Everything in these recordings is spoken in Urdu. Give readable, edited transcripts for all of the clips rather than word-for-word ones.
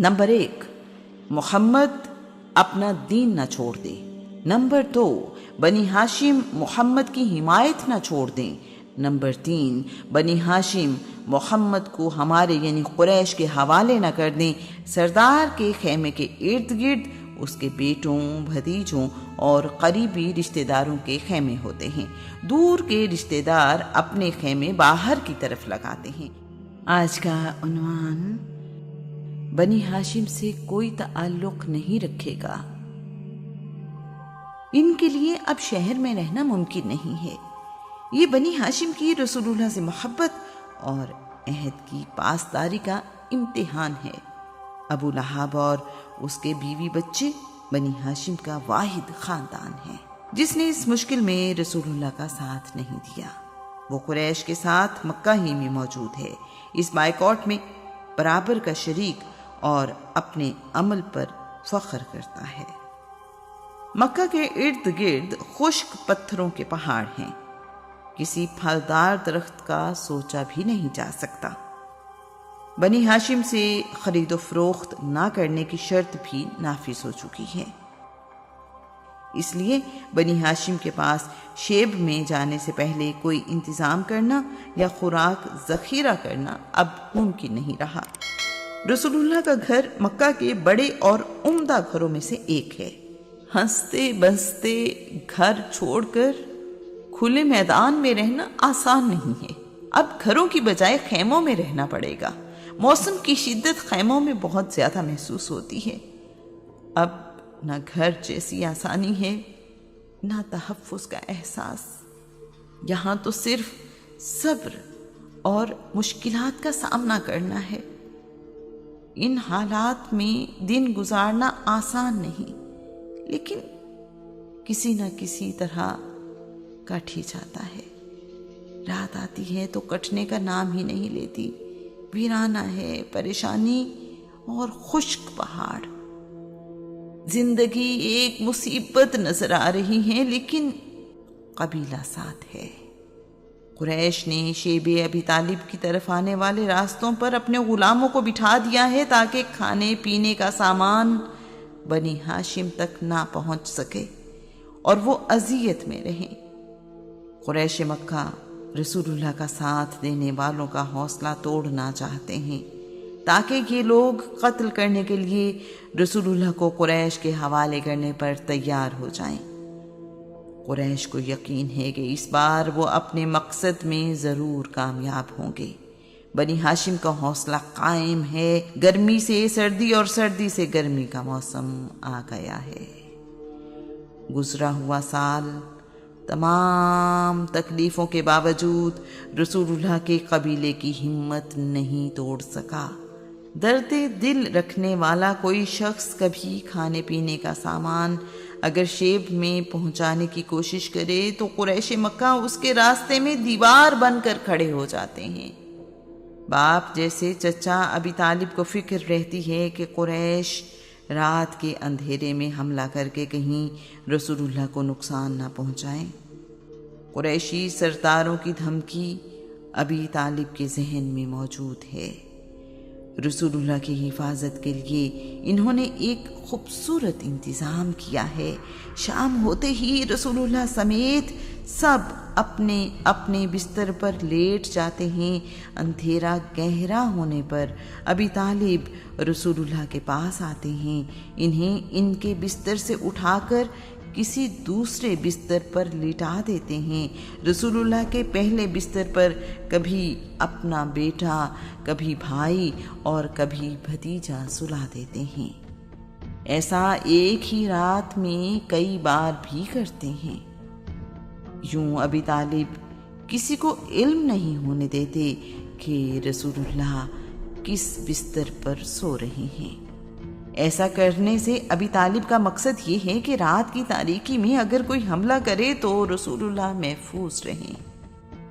نمبر 1، محمد اپنا دین نہ چھوڑ دے۔ نمبر 2، بنی ہاشم محمد کی حمایت نہ چھوڑ دیں۔ نمبر 3، بنی ہاشم محمد کو ہمارے یعنی قریش کے حوالے نہ کر دیں۔ سردار کے خیمے کے ارد گرد اس کے بیٹوں، بھتیجوں اور قریبی رشتہ داروں کے خیمے ہوتے ہیں۔ دور کے رشتہ دار اپنے خیمے باہر کی طرف لگاتے ہیں۔ آج کا عنوان، بنی ہاشم سے کوئی تعلق نہیں رکھے گا۔ ان کے لیے اب شہر میں رہنا ممکن نہیں ہے۔ یہ بنی ہاشم کی رسول اللہ سے محبت اور عہد کی پاسداری کا امتحان ہے۔ ابو لہب اور اس کے بیوی بچے بنی ہاشم کا واحد خاندان ہے جس نے اس مشکل میں رسول اللہ کا ساتھ نہیں دیا۔ وہ قریش کے ساتھ مکہ ہی میں موجود ہے، اس بائیکاٹ میں برابر کا شریک اور اپنے عمل پر فخر کرتا ہے۔ مکہ کے ارد گرد خشک پتھروں کے پہاڑ ہیں، کسی پھلدار درخت کا سوچا بھی نہیں جا سکتا۔ بنی ہاشم سے خرید و فروخت نہ کرنے کی شرط بھی نافذ ہو چکی ہے، اس لیے بنی ہاشم کے پاس شیب میں جانے سے پہلے کوئی انتظام کرنا یا خوراک ذخیرہ کرنا اب ممکن نہیں رہا۔ رسول اللہ کا گھر مکہ کے بڑے اور عمدہ گھروں میں سے ایک ہے۔ ہنستے بستے گھر چھوڑ کر کھلے میدان میں رہنا آسان نہیں ہے۔ اب گھروں کی بجائے خیموں میں رہنا پڑے گا۔ موسم کی شدت خیموں میں بہت زیادہ محسوس ہوتی ہے۔ اب نہ گھر جیسی آسانی ہے، نہ تحفظ کا احساس۔ یہاں تو صرف صبر اور مشکلات کا سامنا کرنا ہے۔ ان حالات میں دن گزارنا آسان نہیں، لیکن کسی نہ کسی طرح کٹ ہی جاتا ہے۔ رات آتی ہے تو کٹنے کا نام ہی نہیں لیتی۔ ویرانہ ہے، پریشانی اور خشک پہاڑ۔ زندگی ایک مصیبت نظر آ رہی ہے، لیکن قبیلہ ساتھ ہے۔ قریش نے شیب ابی طالب کی طرف آنے والے راستوں پر اپنے غلاموں کو بٹھا دیا ہے تاکہ کھانے پینے کا سامان بنی ہاشم تک نہ پہنچ سکے اور وہ اذیت میں رہیں۔ قریش مکہ رسول اللہ کا ساتھ دینے والوں کا حوصلہ توڑنا چاہتے ہیں تاکہ یہ لوگ قتل کرنے کے لیے رسول اللہ کو قریش کے حوالے کرنے پر تیار ہو جائیں۔ قریش کو یقین ہے کہ اس بار وہ اپنے مقصد میں ضرور کامیاب ہوں گے۔ بنی ہاشم کا حوصلہ قائم ہے۔ گرمی سے سردی اور سردی سے گرمی کا موسم آ گیا ہے۔ گزرا ہوا سال تمام تکلیفوں کے باوجود رسول اللہ کے قبیلے کی ہمت نہیں توڑ سکا۔ درد دل رکھنے والا کوئی شخص کبھی کھانے پینے کا سامان اگر شیب میں پہنچانے کی کوشش کرے تو قریش مکہ اس کے راستے میں دیوار بن کر کھڑے ہو جاتے ہیں۔ باپ جیسے چچا ابی طالب کو فکر رہتی ہے کہ قریش رات کے اندھیرے میں حملہ کر کے کہیں رسول اللہ کو نقصان نہ پہنچائیں۔ قریشی سرداروں کی دھمکی ابی طالب کے ذہن میں موجود ہے۔ رسول اللہ کی حفاظت کے لیے انہوں نے ایک خوبصورت انتظام کیا ہے۔ شام ہوتے ہی رسول اللہ سمیت سب اپنے اپنے بستر پر لیٹ جاتے ہیں۔ اندھیرا گہرا ہونے پر ابی طالب رسول اللہ کے پاس آتے ہیں، انہیں ان کے بستر سے اٹھا کر کسی دوسرے بستر پر لٹا دیتے ہیں۔ رسول اللہ کے پہلے بستر پر کبھی اپنا بیٹا، کبھی بھائی اور کبھی بھتیجا سلا دیتے ہیں۔ ایسا ایک ہی رات میں کئی بار بھی کرتے ہیں۔ یوں ابی طالب کسی کو علم نہیں ہونے دیتے کہ رسول اللہ کس بستر پر سو رہے ہیں۔ ایسا کرنے سے ابی طالب کا مقصد یہ ہے کہ رات کی تاریکی میں اگر کوئی حملہ کرے تو رسول اللہ محفوظ رہیں۔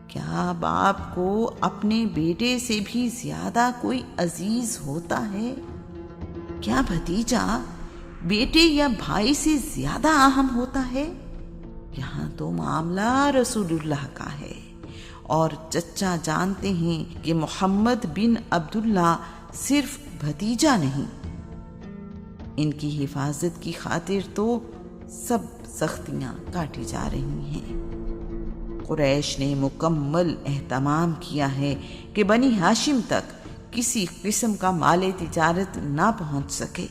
کیا باپ کو اپنے بیٹے سے بھی زیادہ کوئی عزیز ہوتا ہے؟ کیا بھتیجا بیٹے یا بھائی سے زیادہ اہم ہوتا ہے؟ یہاں تو معاملہ رسول اللہ کا ہے، اور چچا جانتے ہیں کہ محمد بن عبداللہ صرف بھتیجا نہیں ان کی حفاظت کی خاطر تو سب سختیاں کاٹی جا رہی ہیں۔ قریش نے مکمل اہتمام کیا ہے کہ بنی ہاشم تک کسی قسم کا مال تجارت نہ پہنچ سکے۔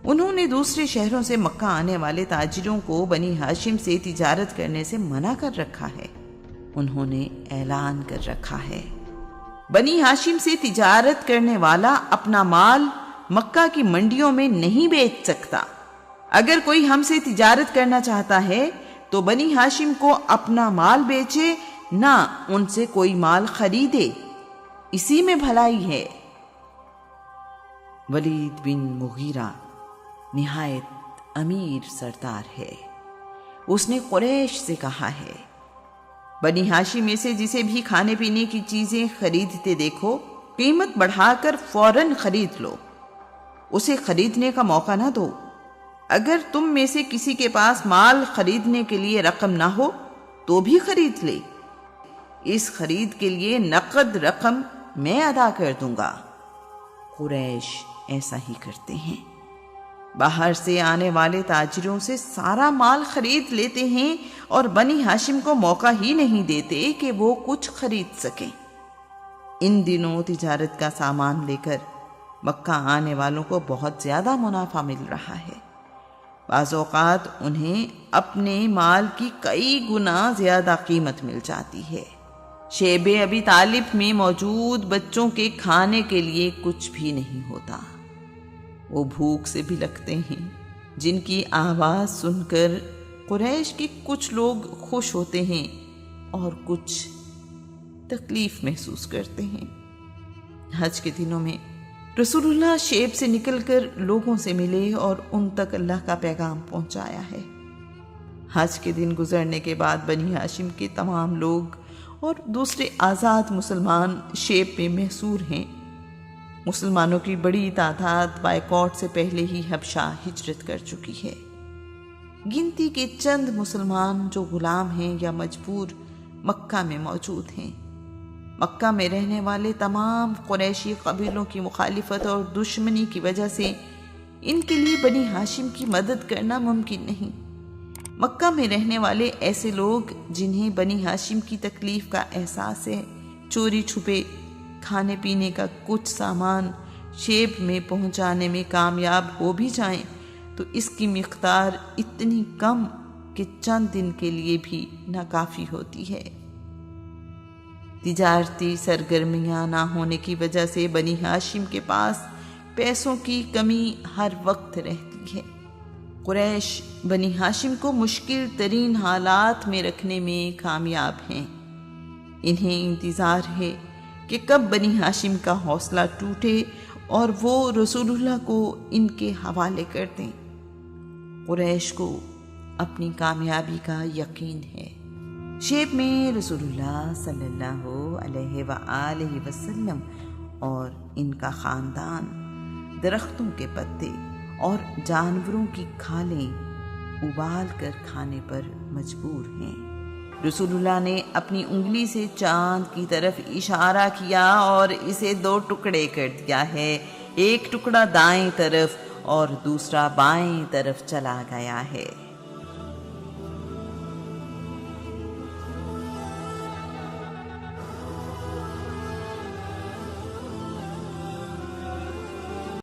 انہوں نے دوسرے شہروں سے مکہ آنے والے تاجروں کو بنی ہاشم سے تجارت کرنے سے منع کر رکھا ہے۔ انہوں نے اعلان کر رکھا ہے، بنی ہاشم سے تجارت کرنے والا اپنا مال مکہ کی منڈیوں میں نہیں بیچ سکتا۔ اگر کوئی ہم سے تجارت کرنا چاہتا ہے تو بنی ہاشم کو اپنا مال بیچے، نہ ان سے کوئی مال خریدے، اسی میں بھلائی ہے۔ ولید بن مغیرہ نہایت امیر سردار ہے۔ اس نے قریش سے کہا ہے، بنی ہاشم میں سے جسے بھی کھانے پینے کی چیزیں خریدتے دیکھو، قیمت بڑھا کر فوراً خرید لو، اسے خریدنے کا موقع نہ دو۔ اگر تم میں سے کسی کے پاس مال خریدنے کے لیے رقم نہ ہو تو بھی خرید لے، اس خرید کے لیے نقد رقم میں ادا کر دوں گا۔ قریش ایسا ہی کرتے ہیں، باہر سے آنے والے تاجروں سے سارا مال خرید لیتے ہیں اور بنی ہاشم کو موقع ہی نہیں دیتے کہ وہ کچھ خرید سکیں۔ ان دنوں تجارت کا سامان لے کر مکہ آنے والوں کو بہت زیادہ منافع مل رہا ہے۔ بعض اوقات انہیں اپنے مال کی کئی گنا زیادہ قیمت مل جاتی ہے۔ شیب ابی طالب میں موجود بچوں کے کھانے کے لیے کچھ بھی نہیں ہوتا۔ وہ بھوک سے بھی لگتے ہیں، جن کی آواز سن کر قریش کے کچھ لوگ خوش ہوتے ہیں اور کچھ تکلیف محسوس کرتے ہیں۔ حج کے دنوں میں رسول اللہ شیب سے نکل کر لوگوں سے ملے اور ان تک اللہ کا پیغام پہنچایا ہے۔ حج کے دن گزرنے کے بعد بنی ہاشم کے تمام لوگ اور دوسرے آزاد مسلمان شیب میں محصور ہیں۔ مسلمانوں کی بڑی تعداد بائیکاٹ سے پہلے ہی حبشہ ہجرت کر چکی ہے۔ گنتی کے چند مسلمان جو غلام ہیں یا مجبور مکہ میں موجود ہیں۔ مکہ میں رہنے والے تمام قریشی قبیلوں کی مخالفت اور دشمنی کی وجہ سے ان کے لیے بنی ہاشم کی مدد کرنا ممکن نہیں۔ مکہ میں رہنے والے ایسے لوگ جنہیں بنی ہاشم کی تکلیف کا احساس ہے، چوری چھپے کھانے پینے کا کچھ سامان شیب میں پہنچانے میں کامیاب ہو بھی جائیں تو اس کی مقدار اتنی کم کہ چند دن کے لیے بھی ناکافی ہوتی ہے۔ تجارتی سرگرمیاں نہ ہونے کی وجہ سے بنی ہاشم کے پاس پیسوں کی کمی ہر وقت رہتی ہے۔ قریش بنی ہاشم کو مشکل ترین حالات میں رکھنے میں کامیاب ہیں۔ انہیں انتظار ہے کہ کب بنی ہاشم کا حوصلہ ٹوٹے اور وہ رسول اللہ کو ان کے حوالے کر دیں۔ قریش کو اپنی کامیابی کا یقین ہے۔ شیب میں رسول اللہ صلی اللہ علیہ وآلہ وسلم اور ان کا خاندان درختوں کے پتے اور جانوروں کی کھالیں ابال کر کھانے پر مجبور ہیں۔ رسول اللہ نے اپنی انگلی سے چاند کی طرف اشارہ کیا اور اسے 2 ٹکڑے کر دیا ہے، ایک ٹکڑا دائیں طرف اور دوسرا بائیں طرف چلا گیا ہے۔